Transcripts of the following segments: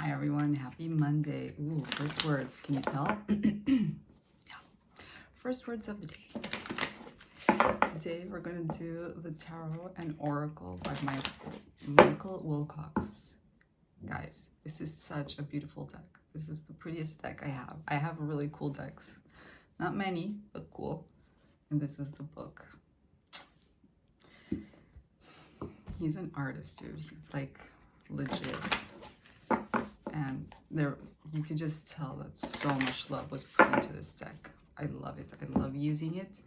Hi everyone, happy Monday. Ooh, first words, can you tell? Yeah. First words of the day. Today we're going to do the Tarot and Oracle by Michael Wilcox. Guys, this is such a beautiful deck. This is the prettiest deck I have. I have really cool decks. Not many, but cool. And this is the book. He's an artist, dude. Like, legit. And there, you can just tell that so much love was put into this deck. I love it. I love using it.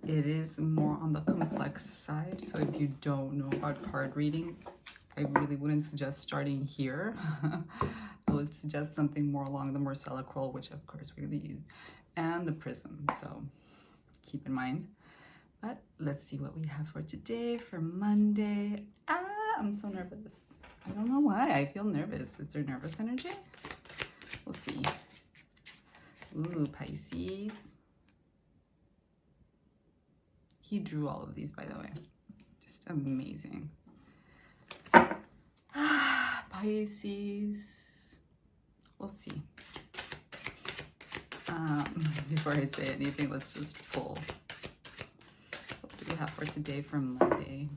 It is more on the complex side. So if you don't know about card reading, I really wouldn't suggest starting here. I would suggest something more along the Marcella Kroll, which of course we're going to use, and the Prism. So keep in mind. But let's see what we have for today, for Monday. I'm so nervous. I don't know why. I feel nervous. Is there nervous energy? We'll see. Ooh, Pisces. He drew all of these, by the way. Just amazing. Pisces. We'll see. Before I say anything, let's just pull. What do we have for today, for Monday?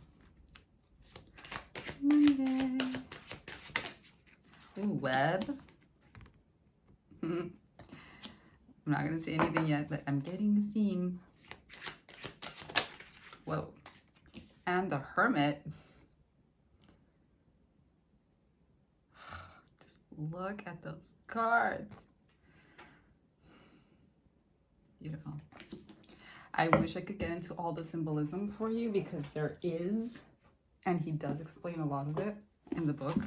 Ooh, web. I'm not going to say anything yet, but I'm getting a theme. Whoa. And the Hermit. Just look at those cards. Beautiful. I wish I could get into all the symbolism for you because there is, and he does explain a lot of it in the book.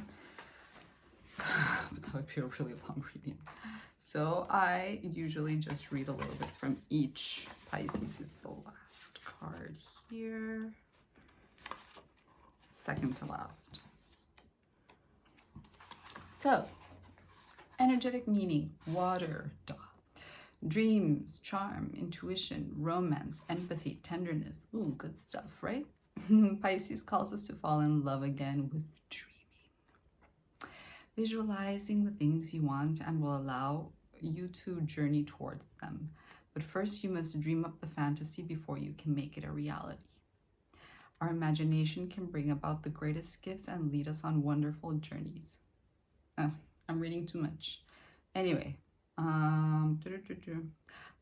But that would be a really long reading. So I usually just read a little bit from each. Pisces is the last card here. Second to last. So, energetic meaning, water, duh. Dreams, charm, intuition, romance, empathy, tenderness. Ooh, good stuff, right? Pisces calls us to fall in love again with dreaming. Visualizing the things you want and will allow you to journey towards them. But first you must dream up the fantasy before you can make it a reality. Our imagination can bring about the greatest gifts and lead us on wonderful journeys. I'm reading too much. Anyway,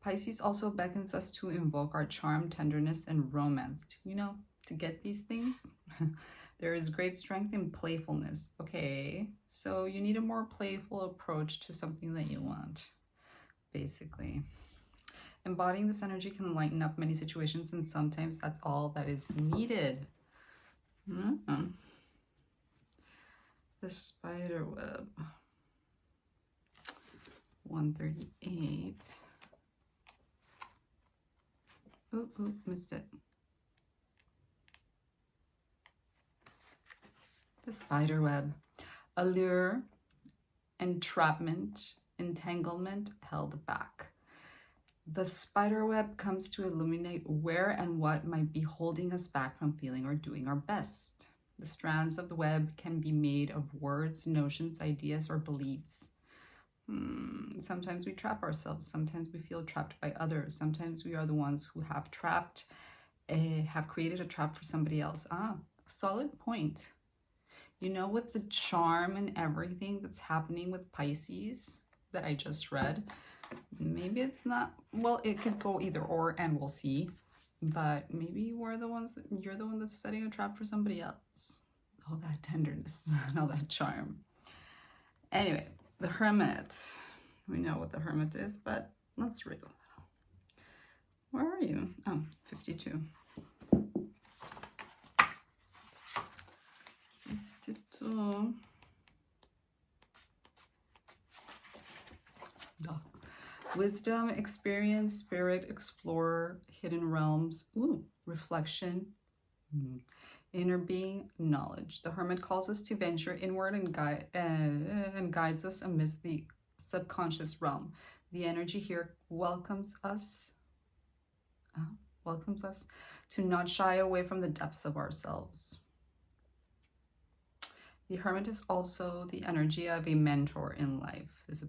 Pisces also beckons us to invoke our charm, tenderness, and romance. You know, to get these things. There is great strength in playfulness. Okay, so you need a more playful approach to something that you want, basically. Embodying this energy can lighten up many situations, and sometimes that's all that is needed. The spider web. 138. Ooh, missed it. The spider web. Allure, entrapment, entanglement held back. The spider web comes to illuminate where and what might be holding us back from feeling or doing our best. The strands of the web can be made of words, notions, ideas, or beliefs. Sometimes we trap ourselves. Sometimes we feel trapped by others. Sometimes we are the ones who have created a trap for somebody else. Solid point. You know, with the charm and everything that's happening with Pisces that I just read, maybe it's not, well, it could go either or, and we'll see. But maybe you're the one that's setting a trap for somebody else. All that tenderness and all that charm. Anyway, the Hermit. We know what the Hermit is, but let's read a little. Where are you? Oh, 52. 52. Duh. Wisdom, experience, spirit, explorer, hidden realms. Ooh, reflection. Inner being, knowledge. The Hermit calls us to venture inward and guides us amidst the subconscious realm. The energy here welcomes us to not shy away from the depths of ourselves. The Hermit is also the energy of a mentor in life. This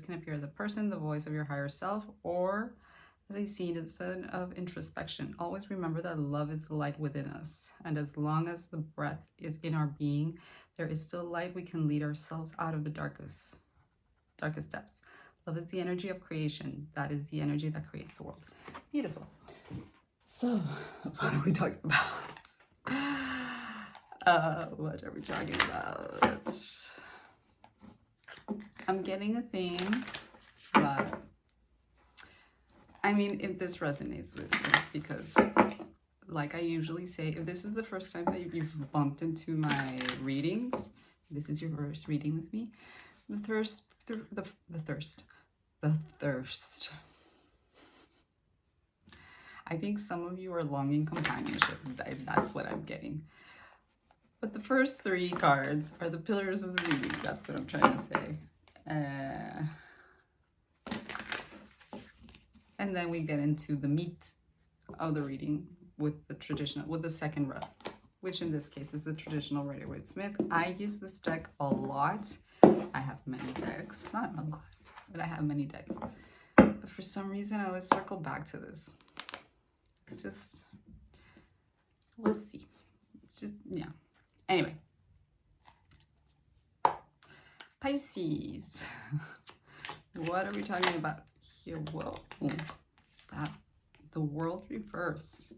can appear as a person, the voice of your higher self, or as a season of introspection. Always remember that love is the light within us, and as long as the breath is in our being, there is still light. We can lead ourselves out of the darkest depths. Love is the energy of creation. That is the energy that creates the world. Beautiful. So, what are we talking about? What are we talking about? I'm getting a theme, but I mean, if this resonates with you, because like I usually say, if this is the first time that you've bumped into my readings, this is your first reading with me, the thirst. I think some of you are longing companionship. That's what I'm getting. But the first 3 cards are the pillars of the reading. That's what I'm trying to say. And then we get into the meat of the reading with the second row, which in this case is the traditional Rider-Waite-Smith. I use this deck a lot. I have many decks, not a lot, but I have many decks. But for some reason, I always circle back to this. It's just, we'll see. It's just, yeah. Anyway, Pisces. What are we talking about here? Whoa, that the world reversed.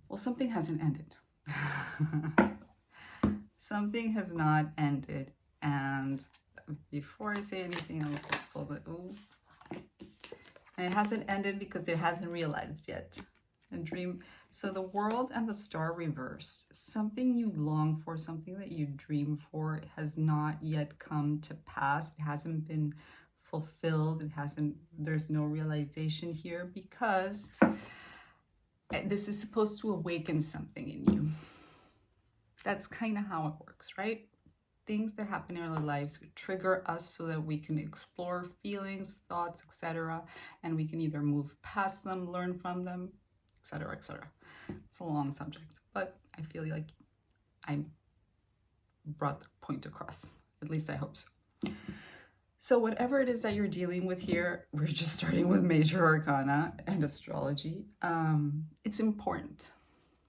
Well, something hasn't ended. Something has not ended. And before I say anything else, let's pull the, and it hasn't ended because it hasn't realized yet. A dream. So the world and the star reverse. Something you long for, something that you dream for has not yet come to pass. It hasn't been fulfilled. There's no realization here because this is supposed to awaken something in you. That's kind of how it works, right? Things that happen in our lives trigger us so that we can explore feelings, thoughts, etc. And we can either move past them, learn from them, etc., etc. It's a long subject, but I feel like I brought the point across. At least I hope so. So whatever it is that you're dealing with here, we're just starting with major arcana and astrology. It's important.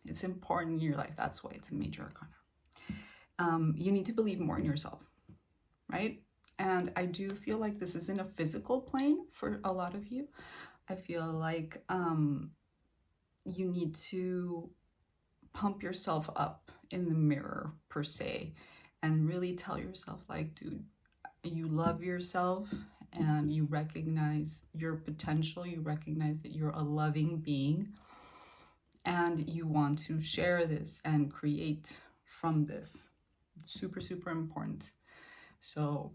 It's important in your life. That's why it's a major arcana. You need to believe more in yourself, right? And I do feel like this is in a physical plane for a lot of you. I feel like you need to pump yourself up in the mirror, per se, and really tell yourself, like, dude, you love yourself and you recognize your potential. You recognize that you're a loving being and you want to share this and create from this. It's super, super important. So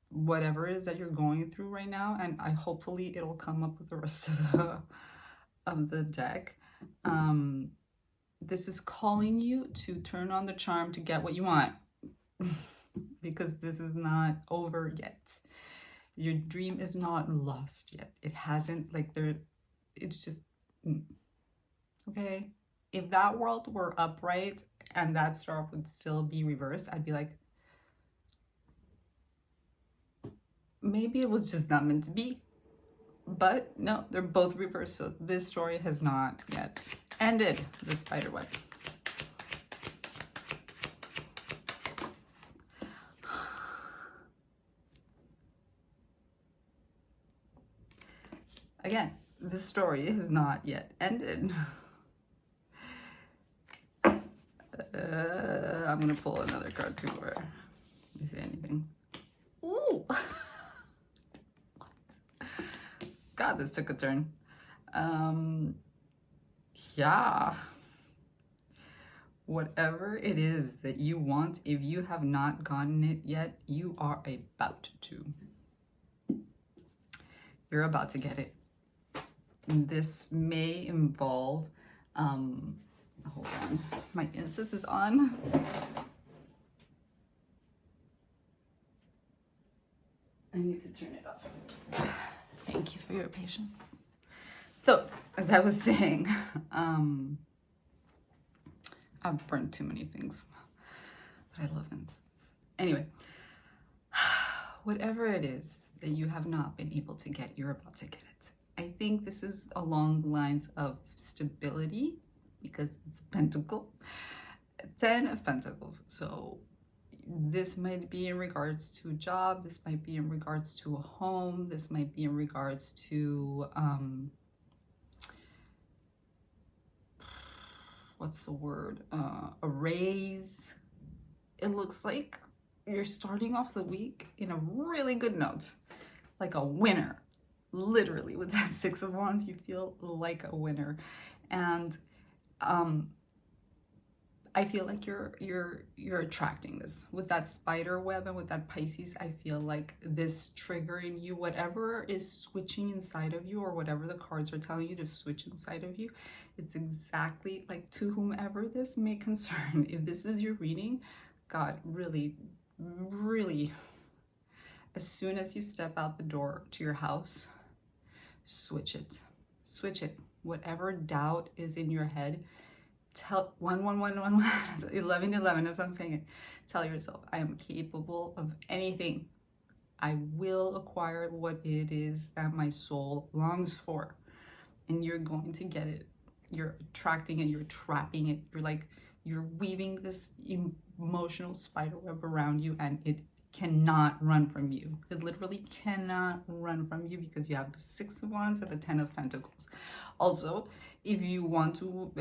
whatever it is that you're going through right now, and hopefully it'll come up with the rest of the deck. This is calling you to turn on the charm to get what you want. Because this is not over yet. Your dream is not lost yet. It hasn't, it's just, okay? If that world were upright and that star would still be reversed, I'd be like, maybe it was just not meant to be. But no, they're both reversed. So this story has not yet ended, the spider web. Again, this story has not yet ended. I'm gonna pull another card before I say anything. Ooh! God, this took a turn. Yeah. Whatever it is that you want, if you have not gotten it yet, you are about to. You're about to get it. This may involve, hold on, my incense is on. I need to turn it off. Thank you for your patience. So, as I was saying, I've burnt too many things, but I love incense. Anyway, whatever it is that you have not been able to get, you're about to get it. I think this is along the lines of stability, because it's a pentacle, 10 of pentacles. So this might be in regards to a job, this might be in regards to a home, this might be in regards to what's the word, a raise. It looks like you're starting off the week in a really good note, like a winner. Literally, with that Six of Wands, you feel like a winner. And I feel like you're attracting this with that spider web and with that Pisces. I feel like this triggering you, whatever is switching inside of you, or whatever the cards are telling you to switch inside of you, it's exactly like to whomever this may concern. If this is your reading, God, really, as soon as you step out the door to your house, switch it. Whatever doubt is in your head, tell 11111 1111, as I'm saying it, tell yourself, I am capable of anything. I will acquire what it is that my soul longs for, and you're going to get it. You're attracting it, you're trapping it, you're weaving this emotional spider web around you, and it cannot run from you. It literally cannot run from you, because you have the Six of Wands and the 10 of Pentacles. Also, if you want to,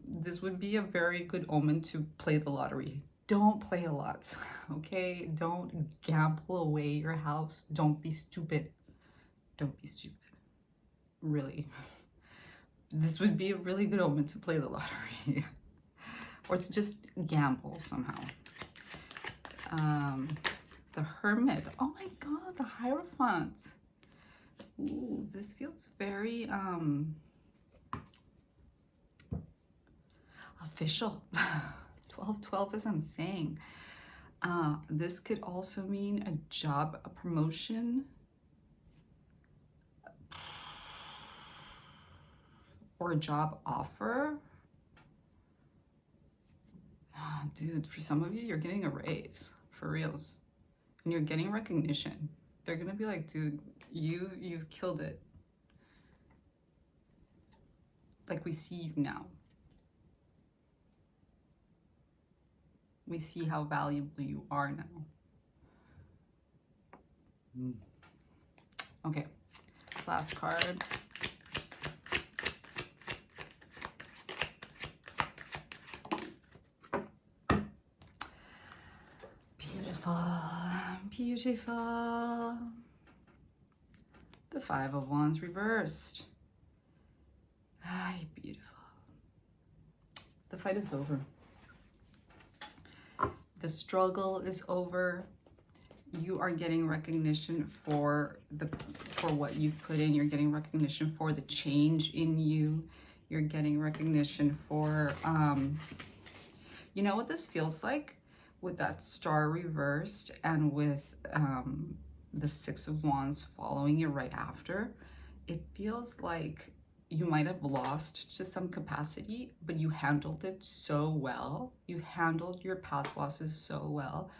this would be a very good omen to play the lottery. Don't play a lot, okay? Don't gamble away your house. Don't be stupid. Really. This would be a really good omen to play the lottery. Or to just gamble somehow. The Hermit. Oh my God, the Hierophant. Ooh, this feels very official. 12-12, as I'm saying. This could also mean a job, a promotion, or a job offer. Dude, for some of you, you're getting a raise, for reals. And you're getting recognition. They're gonna be like, dude, you've killed it. Like, we see you now. We see how valuable you are now. Okay, last card. Beautiful. The Five of Wands reversed. Ay, beautiful. The fight is over. The struggle is over. You are getting recognition for what you've put in. You're getting recognition for the change in you. You're getting recognition for, you know what this feels like? With that Star reversed and with the Six of Wands following you right after, it feels like you might have lost to some capacity, but you handled it so well. You handled your past losses so well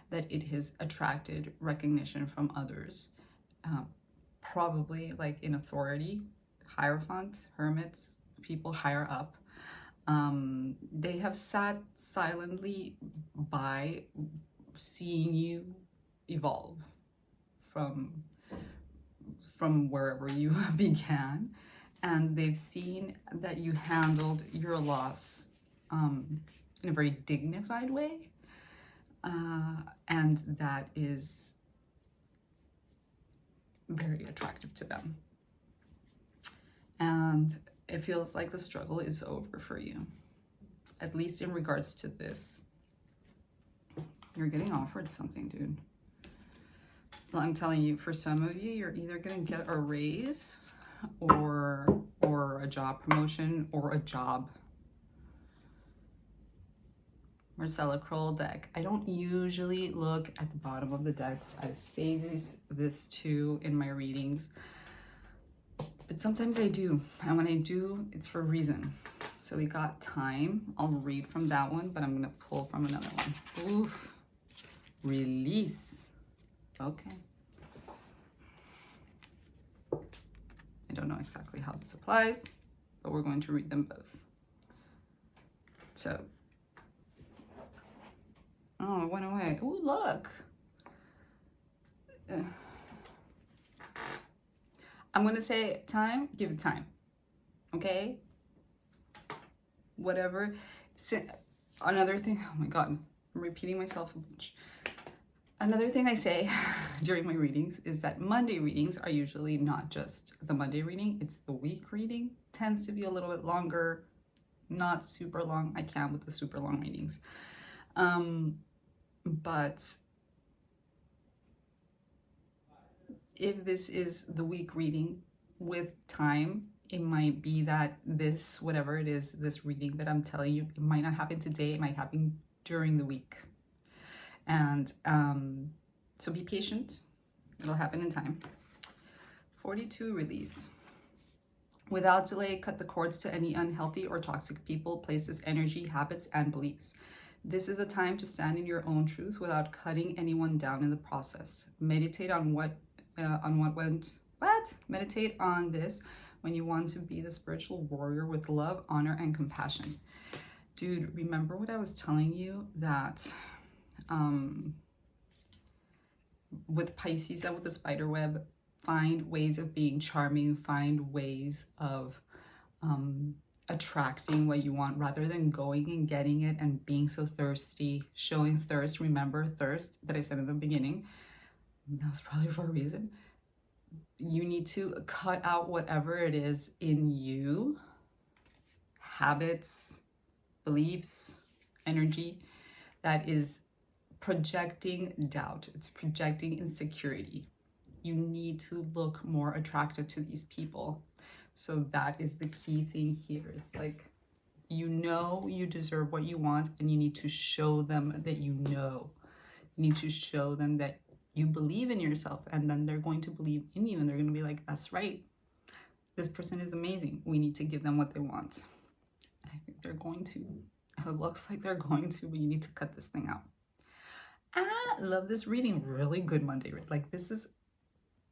that it has attracted recognition from others, probably like in authority, Hierophant, hermits, people higher up. They have sat silently by seeing you evolve from wherever you began, and they've seen that you handled your loss in a very dignified way, and that is very attractive to them. And it feels like the struggle is over for you, at least in regards to this. You're getting offered something, dude. Well, I'm telling you, for some of you, you're either going to get a raise or a job promotion or a job. Marcella Kroll deck. I don't usually look at the bottom of the decks. I say this too in my readings, but sometimes I do. And when I do, it's for a reason. So we got time. I'll read from that one, but I'm going to pull from another one. Oof. Release. Okay. I don't know exactly how this applies, but we're going to read them both. So, oh, it went away. Oh, look. I'm going to say time, give it time. Okay? Whatever. Another thing, oh my God, I'm repeating myself a bunch. Another thing I say during my readings is that Monday readings are usually not just the Monday reading, it's the week reading. Tends to be a little bit longer, not super long. I can with the super long readings. But if this is the week reading with time, it might be that this, whatever it is, this reading that I'm telling you, it might not happen today, it might happen during the week. And so be patient, it'll happen in time. 42, release. Without delay, cut the cords to any unhealthy or toxic people, places, energy, habits, and beliefs. This is a time to stand in your own truth without cutting anyone down in the process. Meditate on Meditate on this when you want to be the spiritual warrior with love, honor, and compassion. Dude, remember what I was telling you that with Pisces and with the spider web, find ways of being charming, find ways of attracting what you want rather than going and getting it and being so thirsty, showing thirst. Remember thirst that I said in the beginning. That was probably for a reason. You need to cut out whatever it is in you, habits, beliefs, energy, that is projecting doubt. It's projecting insecurity. You need to look more attractive to these people. So that is the key thing here. It's like, you know you deserve what you want, and you need to show them that you know. You need to show them that you believe in yourself, and then they're going to believe in you, and they're going to be like, that's right. This person is amazing. We need to give them what they want. And I think they're going to. It looks like they're going to, but you need to cut this thing out. I love this reading. Really good Monday. Like, this is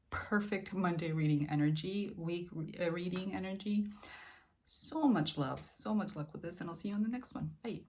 perfect Monday reading energy, week reading energy. So much love, so much luck with this, and I'll see you on the next one. Bye.